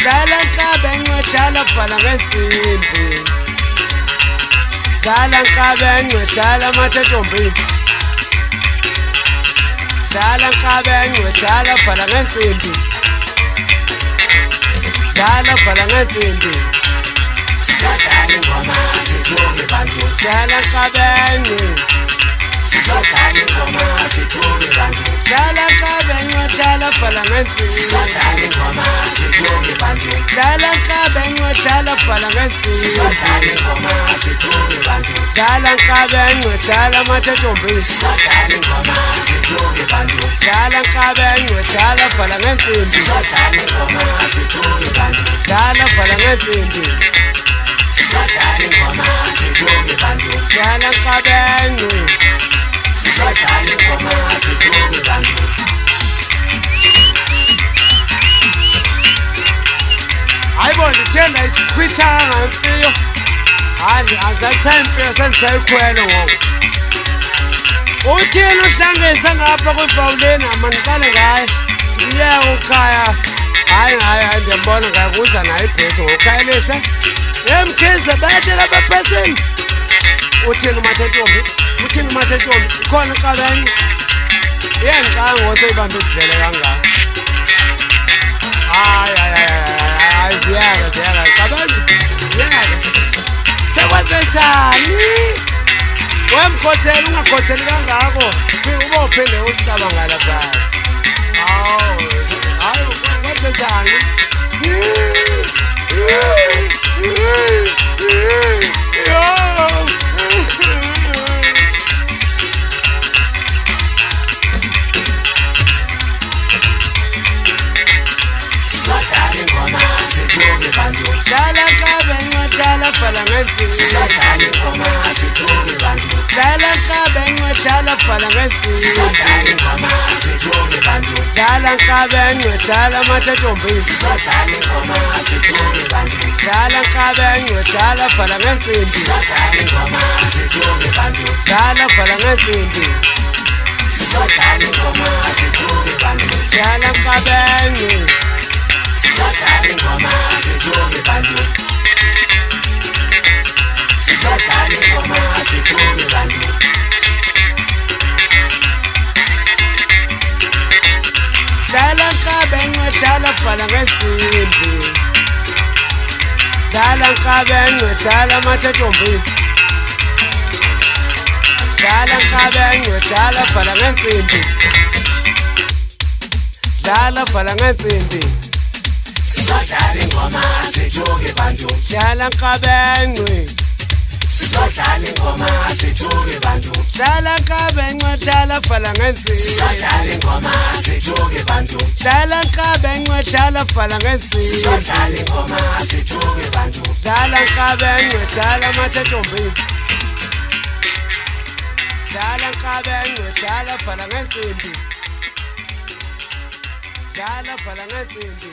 dlala nkabenqwe dlala vala ngensimbi dlala nkabenqwe dlala mathetombini dlala nkabenqwe dlala vala ngensimbi dlala vala ngensimbi Sidlala ingoma sithuke bantu dlala nkabenqwe Sidlala ingoma sithuke bantu dlala nkabenqwe dlala vala ngensimbi Sidlala ingoma sithuke bantu dlala nkabenqwe dlala vala ngensimbi Sidlala ingoma sithuke bantu dlala nkabenqwe dlala mathetombini Sidlala ingoma sithuke bantu dlala nkabenqwe dlala vala ngensimbi Sidlala ingoma sithuke bantu dlala vala ngensimbi Sidlala ingoma sithuke bantu dlala nkabenqwe Sidlala ingoma sithuke bantu hayibo ndithenda isikhwithanga imfiyo hayi angizayithayi imfiyo sendithayikhwelo ngoku uthini uhlangisa ngapha kwivawuleni amaniqale ngaye ndiyeka ukhaya hayi ndiyambona ngakuza nayo ibhesi ngokukhaya lihle emkhize betela bebhesini uthini umathentombi ikhona iqabenqwe iyandixaka ngoseyibambe isidlele kangaka hayi ziyaka qabenqwe ziyaka sekwenze njani wemkhothela ungakhotheli kangako uba uphinde usicabangala phaya hayi kwenze njani Sidlala ingoma sithuke bantu dlala nkabenqwe dlala vala ngensimbi Sidlala ingoma sithuke bantu dlala nkabenqwe dlala vala ngensimbi Sidlala ingoma sithuke bantu dlala nkabenqwe dlala mathetombini Sidlala ingoma sithuke bantu dlala nkabenqwe dlala vala ngensimbi Sidlala ingoma sithuke bantu dlala vala ngensimbi Sidlala ingoma sithuke bantu dlala nkabenqwe Sidlala ingoma sithuke bantu Sidlala ingoma sithuke bantu dlala nkabenqwe dlala vala ngensimbi dlala nkabenqwe dlala mathetombini dlala nkabenqwe dlala vala ngensimbi dlala vala ngensimbi Sidlala ingoma sithuke bantu dlala nkabenqwe Sidlala ingoma sithuke bantu dlala nkabenqwe dlala vala ngensimbi Sidlala ingoma sithuke bantu dlala nkabenqwe dlala vala ngensimbi Sidlala ingoma sithuke bantu dlala nkabenqwe dlala mathetombini dlala nkabenqwe dlala vala ngensimbi dlala vala ngensimbi